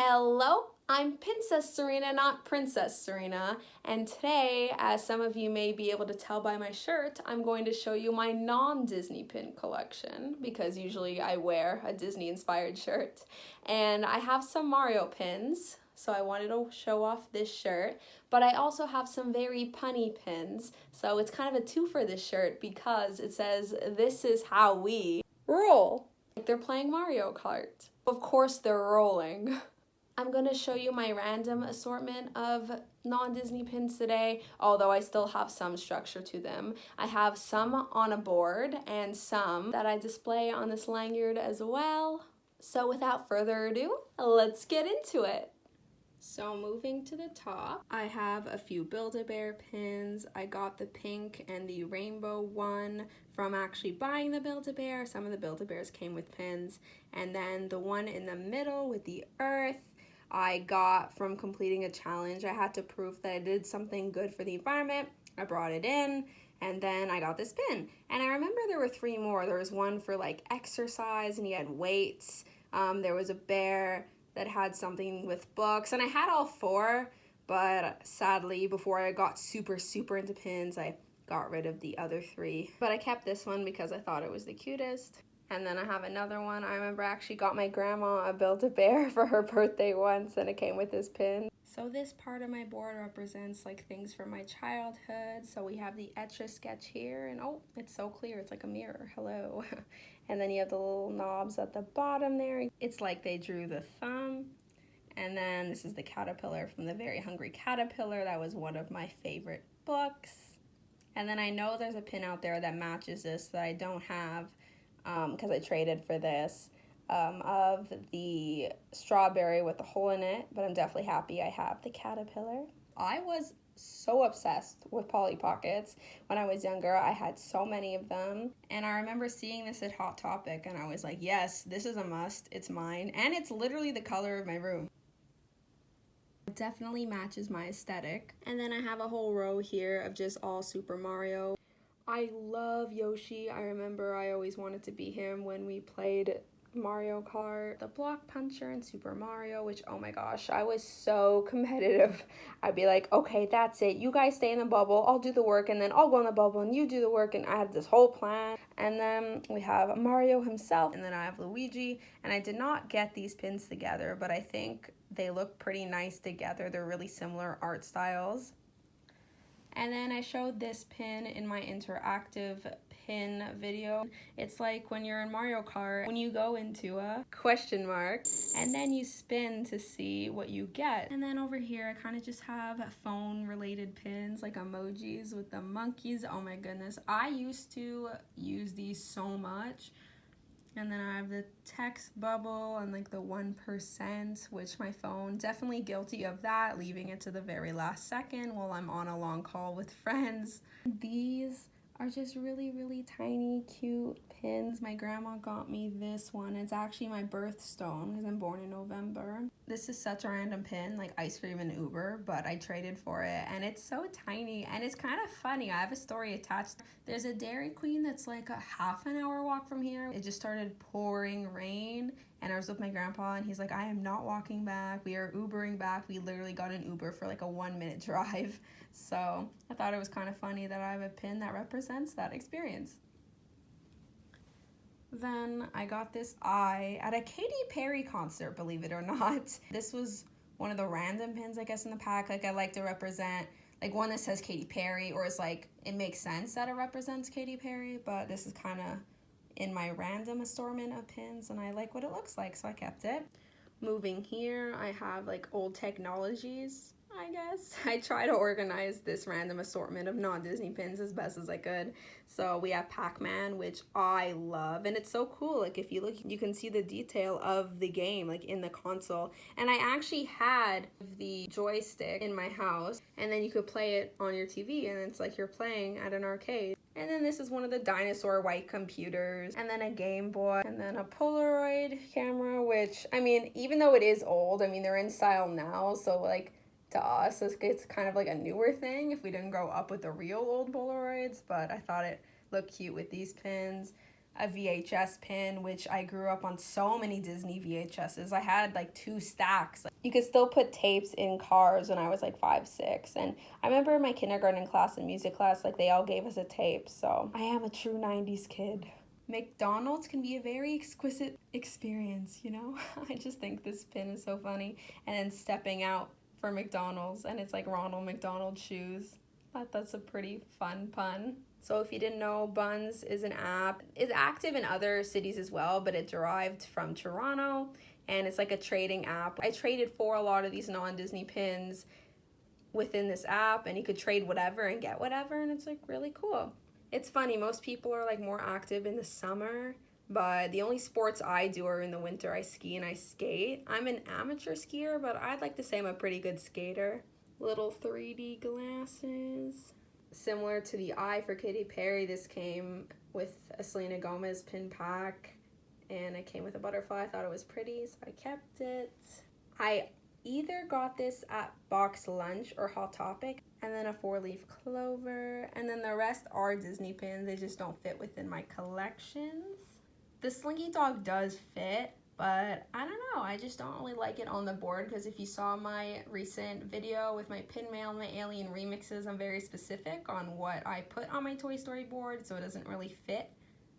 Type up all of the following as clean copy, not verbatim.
Hello, I'm Princess Serena, not Princess Serena, and today, as some of you may be able to tell by my shirt, I'm going to show you my non-Disney pin collection, because usually I wear a Disney-inspired shirt, and I have some Mario pins, so I wanted to show off this shirt, but I also have some very punny pins, so it's kind of a two for this shirt because it says, "This is how we roll." Like they're playing Mario Kart. Of course they're rolling. I'm going to show you my random assortment of non-Disney pins today, although I still have some structure to them. I have some on a board and some that I display on this lanyard as well. So without further ado, let's get into it. So moving to the top, I have a few Build-A-Bear pins. I got the pink and the rainbow one from actually buying the Build-A-Bear. Some of the Build-A-Bears came with pins. And then the one in the middle with the earth, I got from completing a challenge. I had to prove that I did something good for the environment. I brought it in, and then I got this pin. And I remember there were three more. There was one for like exercise, and he had weights. There was a bear that had something with books, and I had all four, but sadly, before I got super into pins, I got rid of the other three. But I kept this one because I thought it was the cutest. And then I have another one. I remember I actually got my grandma a Build-A-Bear for her birthday once, and it came with this pin. So this part of my board represents like things from my childhood. So we have the Etch-a-Sketch here, and oh, it's so clear, it's like a mirror, hello. And then you have the little knobs at the bottom there. It's like they drew the thumb. And then this is the caterpillar from The Very Hungry Caterpillar. That was one of my favorite books. And then I know there's a pin out there that matches this that I don't have, because I traded for this, of the strawberry with the hole in it, but I'm definitely happy I have the caterpillar. I was so obsessed with Polly Pockets when I was younger. I had so many of them, and I remember seeing this at Hot Topic, and I was like, yes, this is a must, it's mine, and it's literally the color of my room. It definitely matches my aesthetic. And then I have a whole row here of just all Super Mario. I love Yoshi. I remember I always wanted to be him when we played Mario Kart. The block puncher in Super Mario, which, oh my gosh, I was so competitive. I'd be like, okay, that's it. You guys stay in the bubble. I'll do the work, and then I'll go in the bubble, and you do the work, and I had this whole plan. And then we have Mario himself, and then I have Luigi, and I did not get these pins together, but I think they look pretty nice together. They're really similar art styles. And then I showed this pin in my interactive pin video. It's like when you're in Mario Kart, when you go into a question mark, and then you spin to see what you get. And then over here, I kind of just have phone related pins, like emojis with the monkeys. Oh my goodness, I used to use these so much. And then I have the text bubble and like the 1%, which my phone, definitely guilty of that, leaving it to the very last second while I'm on a long call with friends. These are just really tiny, cute pins. My grandma got me this one. It's actually my birthstone because I'm born in November. This is such a random pin, like ice cream and Uber, but I traded for it, and it's so tiny, and it's kind of funny. I have a story attached. There's a Dairy Queen that's like a half an hour walk from here. It just started pouring rain, and I was with my grandpa, and he's like, I am not walking back. We are Ubering back. We literally got an Uber for like a 1-minute drive. So I thought it was kind of funny that I have a pin that represents that experience. Then I got this eye at a Katy Perry concert, believe it or not. This was one of the random pins, I guess, in the pack. Like, I like to represent, like, one that says Katy Perry, or it's like, it makes sense that it represents Katy Perry, but this is kind of in my random assortment of pins, and I like what it looks like, so I kept it. Moving here, I have, like, old technologies, I guess. I try to organize this random assortment of non-Disney pins as best as I could. So we have Pac-Man, which I love, and it's so cool. Like, if you look, you can see the detail of the game, like, in the console. And I actually had the joystick in my house, and then you could play it on your TV, and it's like you're playing at an arcade. And then this is one of the dinosaur white computers, and then a Game Boy, and then a Polaroid camera, which, I mean, even though it is old, I mean, they're in style now, so, like, to us, it's kind of like a newer thing if we didn't grow up with the real old Polaroids, but I thought it looked cute with these pins. a VHS pin, which I grew up on so many Disney VHSs. I had like 2 stacks. You could still put tapes in cars when I was like 5, 6. And I remember in my kindergarten class and music class, like they all gave us a tape. So I am a true 90s kid. McDonald's can be a very exquisite experience, you know? I just think this pin is so funny. And then stepping out for McDonald's, and it's like Ronald McDonald shoes. That's a pretty fun pun. So if you didn't know, Buns is an app. It's active in other cities as well, but it derived from Toronto, and it's like a trading app. I traded for a lot of these non-Disney pins within this app, and you could trade whatever and get whatever, and it's like really cool. It's funny, most people are like more active in the summer, but the only sports I do are in the winter. I ski and I skate. I'm an amateur skier, but I'd like to say I'm a pretty good skater. Little 3D glasses. Similar to the eye for Katy Perry, this came with a Selena Gomez pin pack, and it came with a butterfly. I thought it was pretty, so I kept it. I either got this at Box Lunch or Hot Topic, and then a 4-leaf clover, and then the rest are Disney pins. They just don't fit within my collections. The Slinky Dog does fit, but I don't know, I just don't really like it on the board, because if you saw my recent video with my pin mail and my alien remixes, I'm very specific on what I put on my Toy Story board, so it doesn't really fit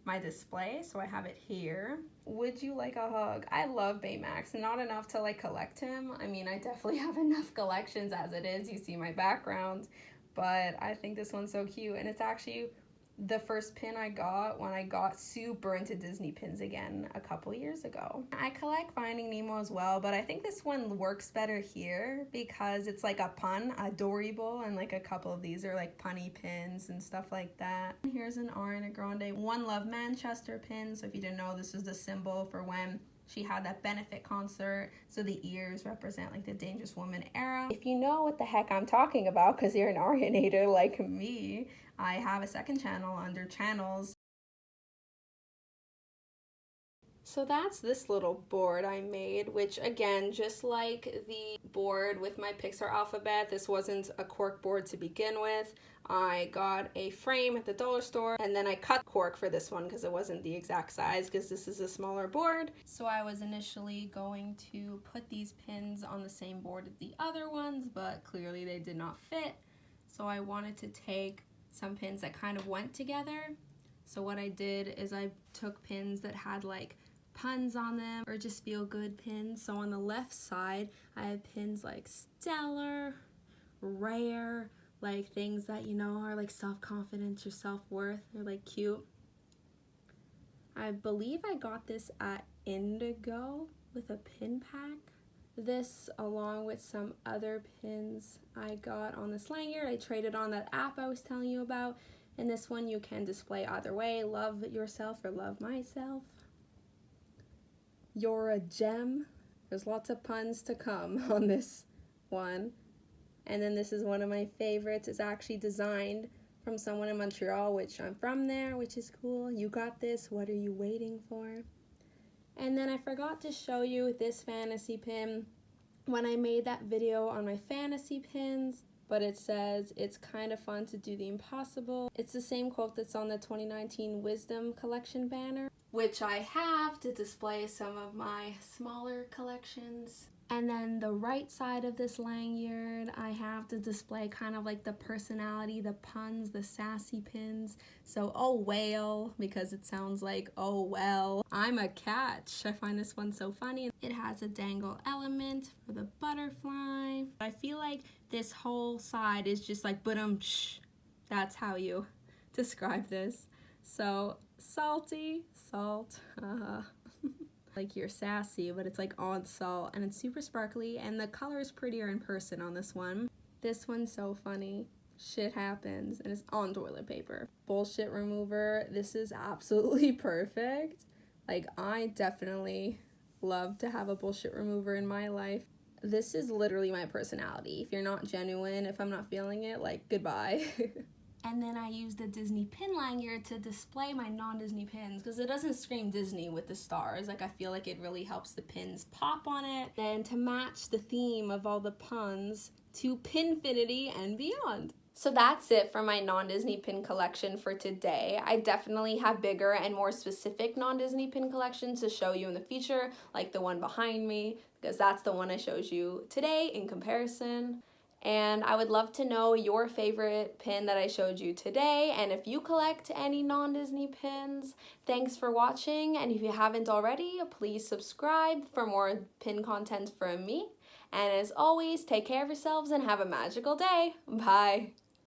my display, so I have it here. Would you like a hug? I love Baymax, not enough to like collect him. I mean, I definitely have enough collections as it is. You see my background, but I think this one's so cute, and it's actually the first pin I got when I got super into Disney pins again a couple years ago. I collect Finding Nemo as well, but I think this one works better here because it's like a pun, adorable, and like a couple of these are like punny pins and stuff like that. Here's an Ariana Grande One Love Manchester pin. So if you didn't know, this was the symbol for when she had that benefit concert. So the ears represent like the Dangerous Woman era. If you know what the heck I'm talking about, because you're an Arianator like me, I have a second channel under channels. So that's this little board I made, which again, just like the board with my Pixar alphabet, this wasn't a cork board to begin with. I got a frame at the dollar store, and then I cut cork for this one because it wasn't the exact size, because this is a smaller board. So I was initially going to put these pins on the same board as the other ones, but clearly they did not fit. So I wanted to take some pins that kind of went together. So what I did is I took pins that had like puns on them or just feel good pins. So on the left side, I have pins like stellar, rare, like things that, you know, are like self-confidence or self-worth. They're like cute. I believe I got this at Indigo with a pin pack. This, along with some other pins I got on this lanyard, I traded on that app I was telling you about. And this one you can display either way, love yourself or love myself. You're a gem. There's lots of puns to come on this one. And then this is one of my favorites. It's actually designed from someone in Montreal, which I'm from there, which is cool. You got this, what are you waiting for? And then I forgot to show you this fantasy pin when I made that video on my fantasy pins, but it says it's kind of fun to do the impossible. It's the same quote that's on the 2019 Wisdom Collection banner, which I have to display some of my smaller collections. And then the right side of this lanyard, I have to display kind of like the personality, the puns, the sassy pins. So, oh whale, because it sounds like, oh well, I'm a catch. I find this one so funny. It has a dangle element for the butterfly. I feel like this whole side is just like, ba-dum-tsh. That's how you describe this. So, salty, salt, like you're sassy, but it's like on salt, and it's super sparkly, and the color is prettier in person on this one. This one's so funny. Shit happens, and it's on toilet paper. Bullshit remover. This is absolutely perfect. Like, I definitely love to have a bullshit remover in my life. This is literally my personality. If you're not genuine, if I'm not feeling it, like, goodbye. And then I used the Disney pin lanyard to display my non-Disney pins, because it doesn't scream Disney with the stars. Like, I feel like it really helps the pins pop on it. Then to match the theme of all the puns to Pinfinity and beyond. So that's it for my non-Disney pin collection for today. I definitely have bigger and more specific non-Disney pin collections to show you in the future, like the one behind me, because that's the one I showed you today in comparison. And I would love to know your favorite pin that I showed you today, and if you collect any non-Disney pins. Thanks for watching, and if you haven't already, please subscribe for more pin content from me. And as always, take care of yourselves and have a magical day. Bye!